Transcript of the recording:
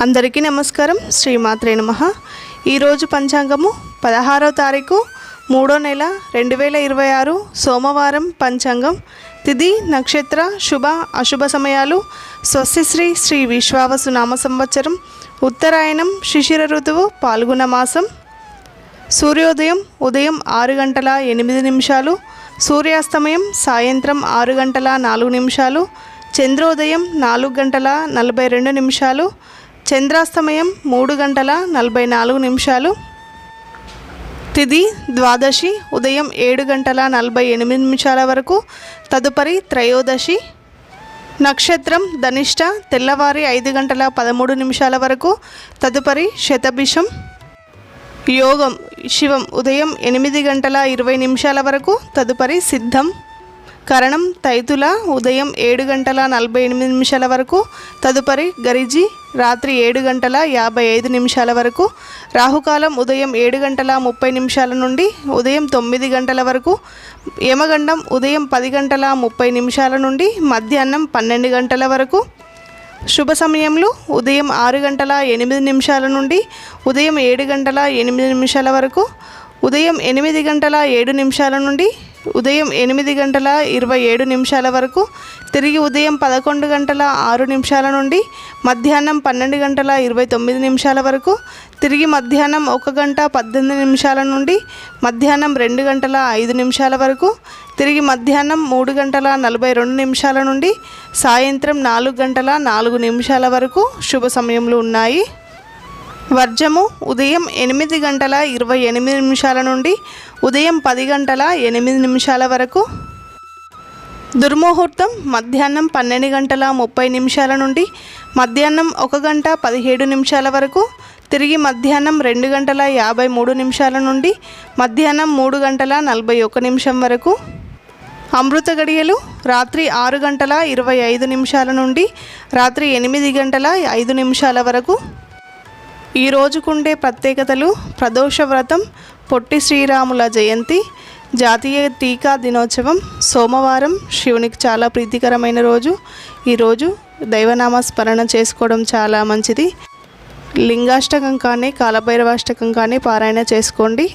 అందరికీ నమస్కారం. శ్రీమాత్రే నమః. ఈరోజు పంచాంగము 16వ తారీఖు 3వ నెల 2026 సోమవారం. పంచాంగం తిథి నక్షత్ర శుభ అశుభ సమయాలు స్వస్తిశ్రీ శ్రీ విశ్వావసు నామ సంవత్సరం ఉత్తరాయణం శిశిర ఋతువు పాల్గొన మాసం. సూర్యోదయం ఉదయం 6 గంటల 8 నిమిషాలు, సూర్యాస్తమయం సాయంత్రం 6 గంటల 4 నిమిషాలు, చంద్రోదయం 4 గంటల 42 నిమిషాలు, చంద్రాస్తమయం 3 గంటల 44 నిమిషాలు. తిథి ద్వాదశి ఉదయం 7 గంటల 48 నిమిషాల వరకు, తదుపరి త్రయోదశి. నక్షత్రం ధనిష్ట తెల్లవారి 5 గంటల 13 నిమిషాల వరకు, తదుపరి శతభిషం. యోగం శివం ఉదయం 8 గంటల 20 నిమిషాల వరకు, తదుపరి సిద్ధం. కరణం తైతుల ఉదయం 7 గంటల 48 నిమిషాల వరకు, తదుపరి గరిజి రాత్రి 7 గంటల 55 నిమిషాల వరకు. రాహుకాలం ఉదయం 7 గంటల 30 నిమిషాల నుండి ఉదయం 9 గంటల వరకు. యమగండం ఉదయం 10 గంటల 30 నిమిషాల నుండి మధ్యాహ్నం 12 గంటల వరకు. శుభ సమయంలో ఉదయం 6 గంటల 8 నిమిషాల నుండి ఉదయం 7 గంటల 8 నిమిషాల వరకు, ఉదయం 8 గంటల 7 నిమిషాల నుండి ఉదయం 8 గంటల 27 నిమిషాల వరకు, తిరిగి ఉదయం 11 గంటల 6 నిమిషాల నుండి మధ్యాహ్నం 12 గంటల 29 నిమిషాల వరకు, తిరిగి మధ్యాహ్నం 1 గంట 18 నిమిషాల నుండి మధ్యాహ్నం 2 గంటల 5 నిమిషాల వరకు, తిరిగి మధ్యాహ్నం 3 గంటల 42 నిమిషాల నుండి సాయంత్రం 4 గంటల 4 నిమిషాల వరకు శుభ సమయంలో ఉన్నాయి. వర్జము ఉదయం 8 గంటల 28 నిమిషాల నుండి ఉదయం 10 గంటల 8 నిమిషాల వరకు. దుర్ముహూర్తం మధ్యాహ్నం 12 గంటల 30 నిమిషాల నుండి మధ్యాహ్నం 1 గంట 17 నిమిషాల వరకు, తిరిగి మధ్యాహ్నం 2 గంటల 53 నిమిషాల నుండి మధ్యాహ్నం 3 గంటల 41 నిమిషం వరకు. అమృత గడియలు రాత్రి 6 గంటల 25 నిమిషాల నుండి రాత్రి 8 గంటల 5 నిమిషాల వరకు. ఈ రోజుకుండే ప్రత్యేకతలు: ప్రదోష వ్రతం, పొట్టి శ్రీరాముల జయంతి, జాతీయ టీకా దినోత్సవం, సోమవారం, శివునికి చాలా ప్రీతికరమైన రోజు. ఈరోజు దైవనామ స్మరణ చేసుకోవడం చాలా మంచిది. లింగాష్టకం కానీ కాలభైరవాష్టకం కానీ పారాయణ చేసుకోండి.